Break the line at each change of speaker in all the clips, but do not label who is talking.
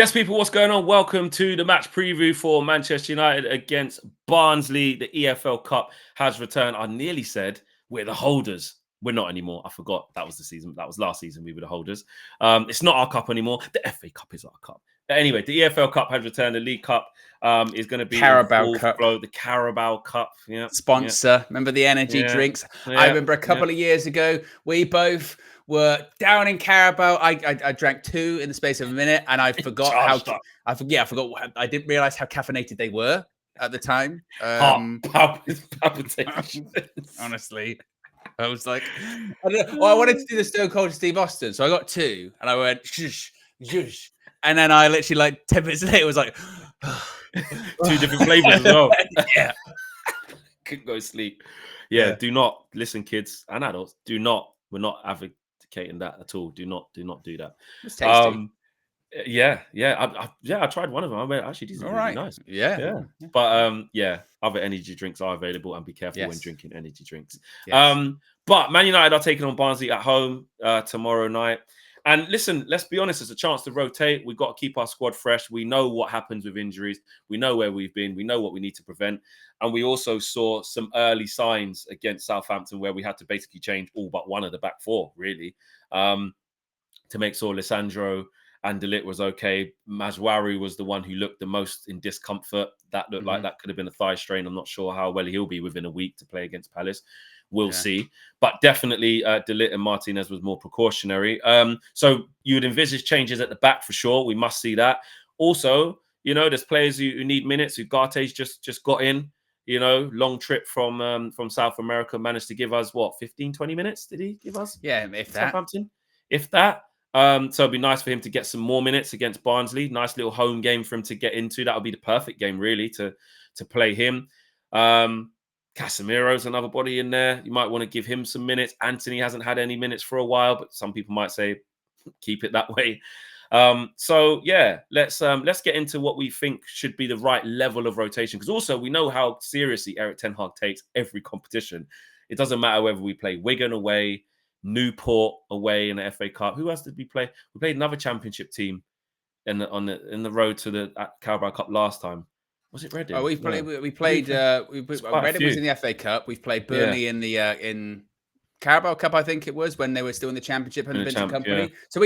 Yes, people, what's going on? Welcome to the match preview for Manchester United against Barnsley. The EFL Cup has returned. I nearly said we're the holders. We're not anymore. I forgot that was the season. That was last season. We were the holders. It's not our cup anymore. The FA Cup is our cup. Anyway, the EFL Cup has returned. The League Cup is going to be
Carabao Cup.
The Carabao Cup. Yeah.
Sponsor. Remember the energy drinks? I remember a couple of years ago, we both were down in Carabao. I drank 2 in the space of a minute, and I forgot I forgot. I didn't realize how caffeinated they were at the time.
Palpitations.
Honestly, I was like, I wanted to do the Stone Cold Steve Austin, so I got 2, and I went shush, shush, and then I literally like 10 minutes later was like
2 different flavors as well.
Yeah,
couldn't go to sleep. Yeah, do not listen, kids and adults. We're not advocating that at all. Do not do that.
It's tasty.
I tried one of them. I mean, actually, these are really nice.
Yeah.
But other energy drinks are available, and be careful when drinking energy drinks.
Yes.
But Man United are taking on Barnsley at home tomorrow night. And listen, let's be honest, it's a chance to rotate. We've got to keep our squad fresh. We know what happens with injuries. We know where we've been. We know what we need to prevent. And we also saw some early signs against Southampton where we had to basically change all but one of the back 4, really, to make sure Lissandro and De Ligt was okay. Mazwari was the one who looked the most in discomfort. That looked like that could have been a thigh strain. I'm not sure how well he'll be within a week to play against Palace. We'll see. But definitely De Ligt and Martinez was more precautionary. So you would envisage changes at the back for sure. We must see that. Also, there's players who need minutes. Ugarte's just got in. Long trip from South America, managed to give us, 15, 20 minutes? Did he give us?
Yeah, if that.
Southampton? If that. So it'd be nice for him to get some more minutes against Barnsley. Nice little home game for him to get into. That would be the perfect game, really, to play him. Casemiro's another body in there. You might want to give him some minutes. Anthony hasn't had any minutes for a while, but some people might say keep it that way. Let's get into what we think should be the right level of rotation, because also we know how seriously Erik ten Hag takes every competition. It doesn't matter whether we play Wigan away, Newport away in the FA Cup. Who else did we play? We played another championship team in the road to the Carabao Cup last time. Was it Reading?
Oh, we played. Reading was in the FA Cup. We've played Burnley in the in Carabao Cup, I think it was, when they were still in the Championship and the Vincent Company. Yeah. So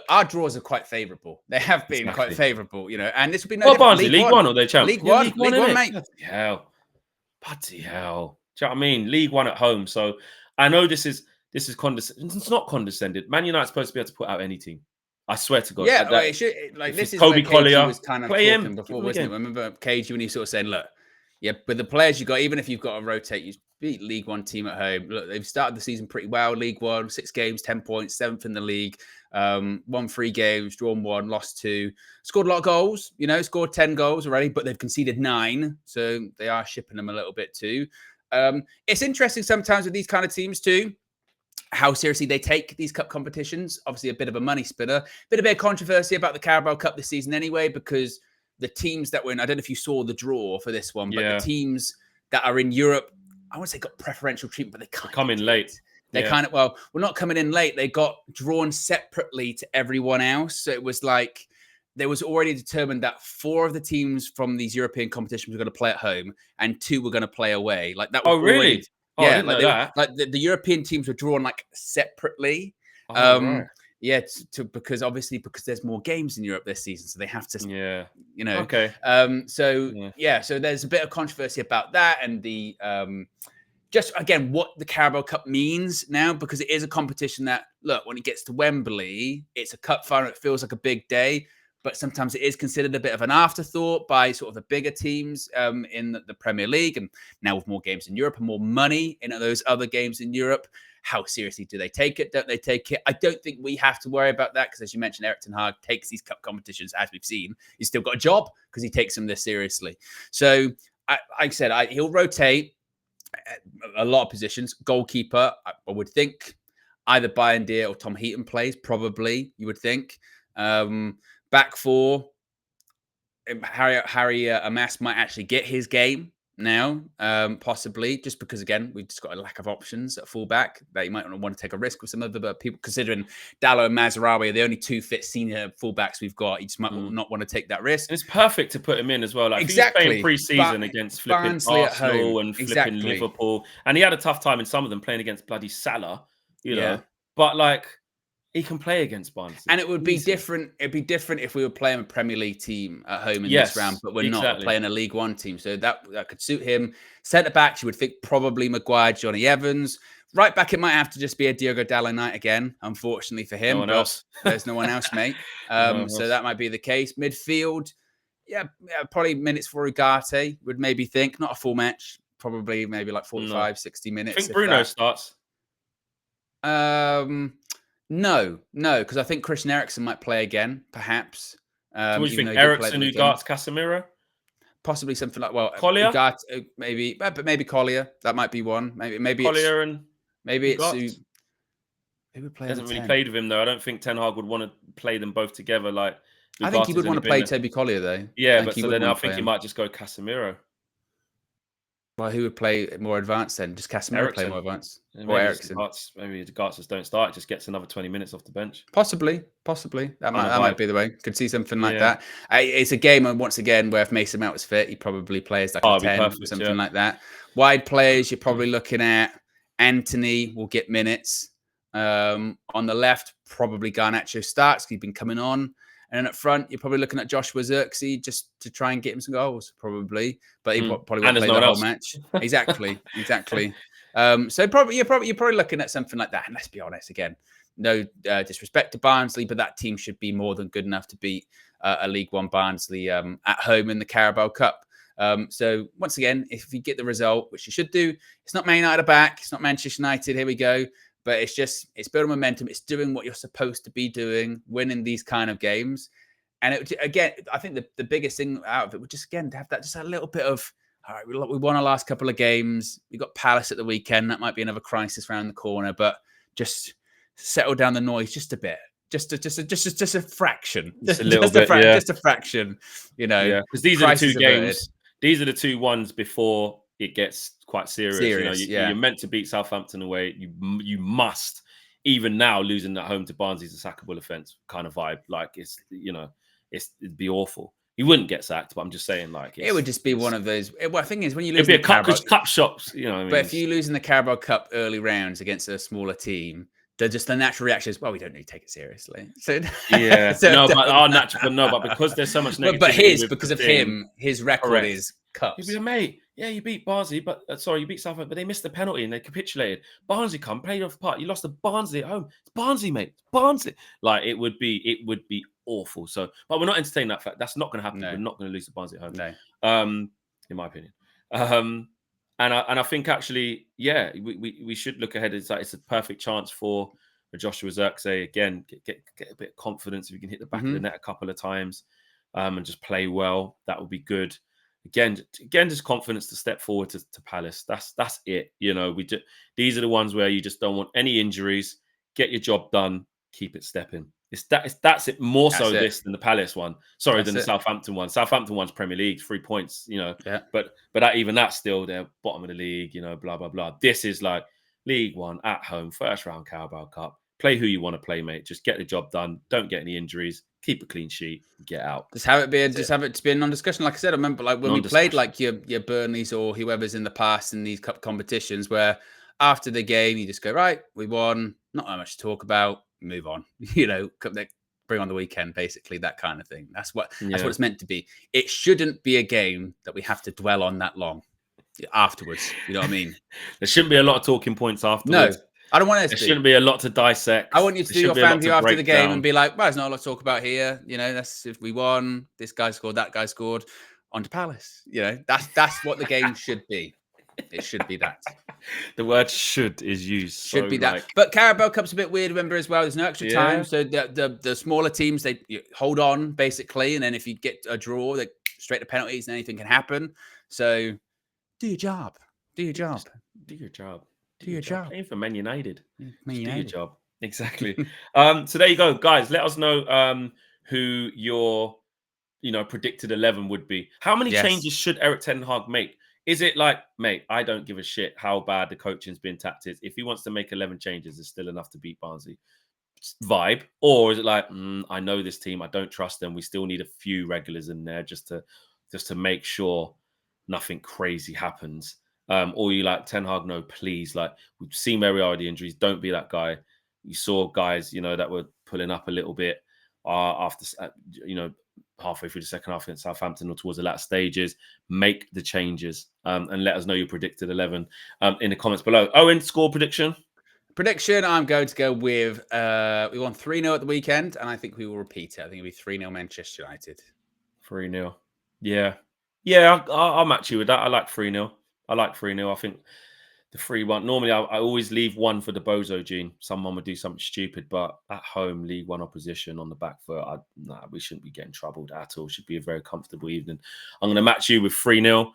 our draws are quite favourable. They have been quite favourable, and this will be no.
Barnsley, League One or they champ?
League One, mate.
Bloody hell. Do you know what I mean? League One at home. So I know this is condescending. It's not condescended. Man United's supposed to be able to put out any team. I swear to God.
Yeah, this is
Kobe
Collier was kind of
talking
him before, wasn't it? I remember KG when he sort of saying, look, with the players you got, even if you've got to rotate, you beat League One team at home. Look, they've started the season pretty well. League One, 6 games, 10 points, 7th in the league. Won 3 games, drawn 1, lost 2. Scored a lot of goals, scored 10 goals already, but they've conceded 9. So they are shipping them a little bit too. It's interesting sometimes with these kind of teams too, how seriously they take these cup competitions. Obviously, a bit of a money spinner. Bit of controversy about the Carabao Cup this season anyway, because the teams that were in, I don't know if you saw the draw for this one, but the teams that are in Europe, I wouldn't say got preferential treatment, but they
come in late.
They we're not coming in late. They got drawn separately to everyone else. So it was like there was already determined that 4 of the teams from these European competitions were going to play at home and 2 were going to play away. Like that was
really?
Yeah, the European teams were drawn separately. Because there's more games in Europe this season, so they have to.
Okay.
So there's a bit of controversy about that, and the just again what the Carabao Cup means now, because it is a competition that, look, when it gets to Wembley, it's a cup final. It feels like a big day. But sometimes it is considered a bit of an afterthought by sort of the bigger teams in the Premier League. And now with more games in Europe and more money in those other games in Europe, how seriously do they take it? Don't they take it? I don't think we have to worry about that because, as you mentioned, Erik ten Hag takes these cup competitions, as we've seen. He's still got a job because he takes them this seriously. So, he'll rotate a lot of positions. Goalkeeper, I would think either Bayern Deer or Tom Heaton plays, probably, you would think. Back 4, Harry Amas might actually get his game now, possibly, just because, again, we've just got a lack of options at fullback that you might not want to take a risk with some other people, considering Dalot and Mazraoui are the only two fit senior fullbacks we've got. You just might not want to take that risk.
And it's perfect to put him in as well. Like,
exactly.
If he was playing pre-season against flipping
Barnsley
Arsenal and flipping Liverpool, and he had a tough time in some of them playing against bloody Salah, you know, but like, he can play against Barnsley.
And it would be different. It'd be different if we were playing a Premier League team at home in this round, but we're not. We're playing a League One team. So that could suit him. Centre backs, you would think probably Maguire, Johnny Evans. Right back, it might have to just be a Diogo Dalot night again, unfortunately for him.
No one else.
There's no one else, mate. So that might be the case. Midfield, probably minutes for Ugarte. Would maybe think. Not a full match. Probably maybe like 45, 60 minutes.
I think Bruno starts.
No, because I think Christian Eriksen might play again, perhaps.
So what do you think? Eriksen, Ugarte, Casemiro?
Possibly something like,
Collier?
Ugarte, maybe, but maybe Collier. That might be one. Maybe
Collier and
maybe
Ugarte?
It's who would play.
Hasn't really played with him though. I don't think Ten Hag would want to play them both together. Like,
Ugarte's, I think he would want to play Toby Collier though.
Yeah, but so then I think he might just go Casemiro.
Well, who would play more advanced then? Just Casemiro play more advanced? Or Eriksen?
Maybe the Ugarte just don't start. Just gets another 20 minutes off the bench.
Possibly. That might be the way. Could see something like that. It's a game, and once again, where if Mason Mount was fit, he'd probably play as like a 10 or something like that. Wide players, you're probably looking at Anthony will get minutes. On the left, probably Garnacho starts. He's been coming on. And then up front, you're probably looking at Joshua Zirkzee just to try and get him some goals, probably. But he probably won't play the whole match. Exactly. So you're probably looking at something like that. And let's be honest, again, no disrespect to Barnsley, but that team should be more than good enough to beat a League One Barnsley at home in the Carabao Cup. So once again, if you get the result, which you should do, it's not Man United back, it's not Manchester United. Here we go. But it's building momentum. It's doing what you're supposed to be doing, winning these kind of games. And again, I think the biggest thing out of it would just, again, to have that just a little bit of, all right, we won our last couple of games. We got Palace at the weekend. That might be another crisis around the corner, but just settle down the noise just a bit. Just a fraction.
Just a little bit,
just a fraction, you know.
Yeah, because these are the two games. These are the two ones before it gets quite serious. You know, you're meant to beat Southampton away. You must, even now, losing at home to Barnsley is a sackable offence kind of vibe. Like, it'd be awful. You wouldn't get sacked, but I'm just saying, like,
it would just be one of those. Well, the thing is, when you lose,
it'd be a cup shops, you know what I mean?
But if you lose in the Carabao Cup early rounds against a smaller team, the natural reaction is, well, we don't need to take it seriously. So
yeah, but because there's so much negativity,
because of him, his record is cups.
You'd be like, mate, yeah, you beat Barnsley, but you beat Southampton, but they missed the penalty and they capitulated. Barnsley played off the part. You lost to Barnsley at home. It's Barnsley, mate. It's Barnsley. Like, it would be awful. So, but we're not entertaining that fact. That's not going to happen. No. We're not going to lose to Barnsley at home. No. In my opinion. And I think actually, yeah, we should look ahead. It's a perfect chance for Joshua Zirkzee again. Get a bit of confidence if you can hit the back of the net a couple of times, and just play well. That would be good. Again, just confidence to step forward to Palace. That's it. You know, these are the ones where you just don't want any injuries. Get your job done. Keep it stepping. That's it. More so this than the Palace one. Sorry, than the Southampton one. Southampton one's Premier League, 3 points. You know, but that's still their bottom of the league. You know, blah blah blah. This is like League One at home, first round Carabao Cup. Play who you want to play, mate. Just get the job done. Don't get any injuries. Keep a clean sheet. Get out.
Have it be a non-discussion. Like I said, I remember like when we played like your Burnleys or whoever's in the past in these cup competitions, where after the game you just go, right, we won. Not that much to talk about. Move on. You know, bring on the weekend. Basically, that kind of thing. That's what it's meant to be. It shouldn't be a game that we have to dwell on that long afterwards. You know what I mean?
There shouldn't be a lot of talking points afterwards.
No. I don't want it to
There shouldn't be a lot to dissect.
I want you to do your fan view after the game and be like, well, there's not a lot to talk about here. You know, that's if we won, this guy scored, that guy scored. On to Palace. You know, that's what the game should be. It should be that.
The word "should" is used.
Should be that. But Carabao Cup's a bit weird, remember, as well. There's no extra time. So the smaller teams, they hold on, basically. And then if you get a draw, they straight to penalties and anything can happen. So do your job. Do your job.
Do your job.
Do your job.
Playing for Man United.
Do
your job. Exactly. So there you go, guys. Let us know who your predicted 11 would be. How many changes should Erik ten Hag make? Is it like, mate, I don't give a shit how bad the coaching's been tactics. If he wants to make 11 changes, it's still enough to beat Barnsley vibe? Or is it like, I know this team, I don't trust them. We still need a few regulars in there just to make sure nothing crazy happens. Or you like, Ten Hag, no, please. Like, we've seen where we are with the injuries. Don't be that guy. You saw guys, that were pulling up a little bit after, halfway through the second half against Southampton or towards the latter stages. Make the changes and let us know your predicted 11 in the comments below. Owen, score prediction?
Prediction, I'm going to go with, we won 3-0 at the weekend, and I think we will repeat it. I think it'll be 3-0 Manchester United.
3-0. Yeah. Yeah, I'll match you with that. I like 3-0. I think the 3-1. Normally, I always leave one for the bozo gene. Someone would do something stupid, but at home, League One opposition on the back foot, we shouldn't be getting troubled at all. Should be a very comfortable evening. I'm going to match you with 3-0.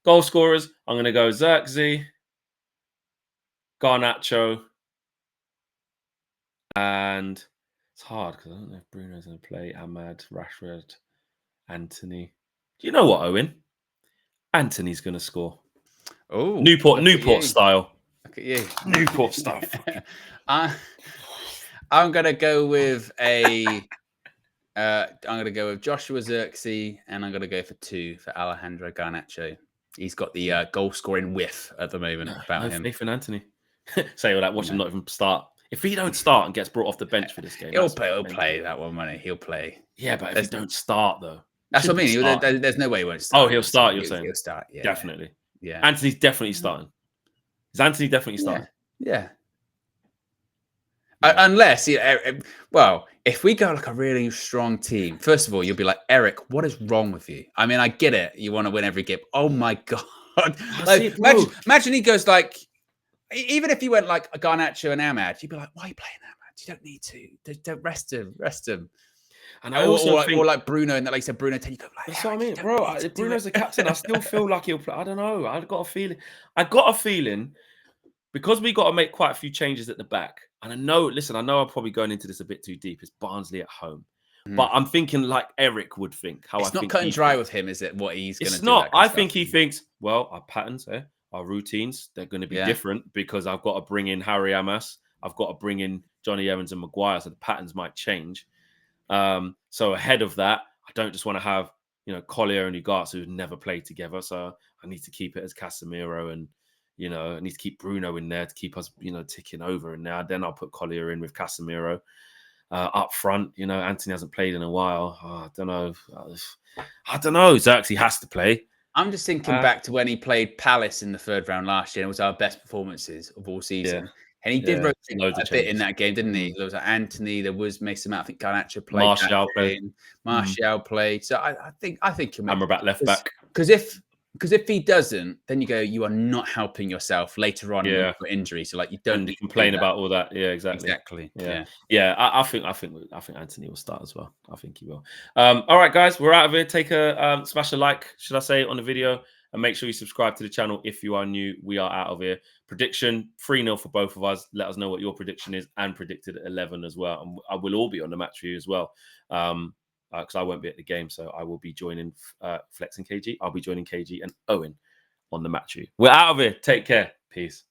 Goal scorers, I'm going to go Xerxes, Garnacho, and it's hard because I don't know if Bruno's going to play. Ahmad, Rashford, Anthony. Do you know what, Owen? Anthony's going to score.
Oh,
Newport style.
Look at you,
Newport style.
I'm going to go with I'm going to go with Joshua Xerxes, and I'm going to go for 2 for Alejandro Garnacho. He's got the goal scoring whiff at the moment about him.
Faith in Anthony. Say all that. Watch him not even start. If he don't start and gets brought off the bench for this game,
he'll play that one, won't he? He'll play.
Yeah, but if he don't start though,
that's what I mean. There's no way he won't start.
Oh, he'll start. You're saying
he'll start. Yeah,
definitely.
Yeah,
Anthony's definitely starting. Is Anthony definitely starting?
Yeah. Unless, if we go like a really strong team, first of all, you'll be like, Eric, what is wrong with you? I mean, I get it. You want to win every game. Oh my God. Like, imagine he goes like, even if he went like a Garnacho and Ahmad, you'd be like, why are you playing Ahmad? You don't need to. Don't rest him. And I also think, or like Bruno, and like you said, Bruno, you go like,
that's what I mean, bro. Bruno's the captain. I still feel like he'll play. I don't know. I got a feeling because we got to make quite a few changes at the back. And I know I'm probably going into this a bit too deep. It's Barnsley at home. But I'm thinking like Eric would think.
It's not cut and dry with him, is it? What he's going to do?
It's not. I think he thinks, well, our patterns, our routines, they're going to be different because I've got to bring in Harry Amas. I've got to bring in Johnny Evans and Maguire, so the patterns might change. So ahead of that, I don't just want to have, Collier and Ugarte who've never played together. So I need to keep it as Casemiro and, I need to keep Bruno in there to keep us, ticking over. And now then I'll put Collier in with Casemiro up front. Anthony hasn't played in a while. I don't know. Xerxes has to play.
I'm just thinking back to when he played Palace in the 3rd round last year. It was our best performances of all season. Yeah. And he did rotate a bit in that game, didn't he? There was Anthony, there was Mason Mount, I think Garnacho played. Martial played. So I think he'll make
Amrabat left back.
Because if he doesn't, then you are not helping yourself later on for injury. So like you don't need to
complain about all that. Yeah,
exactly.
Yeah. I think Anthony will start as well. I think he will. All right, guys, we're out of here. Take a smash a like, should I say, on the video, and make sure you subscribe to the channel if you are new. We are out of here. Prediction 3-0 for both of us. Let us know what your prediction is and predicted 11 as well. And I will all be on the match for you as well. Because I won't be at the game, so I will be joining Flex and KG. I'll be joining KG and Owen on the match. We're out of here. Take care. Peace.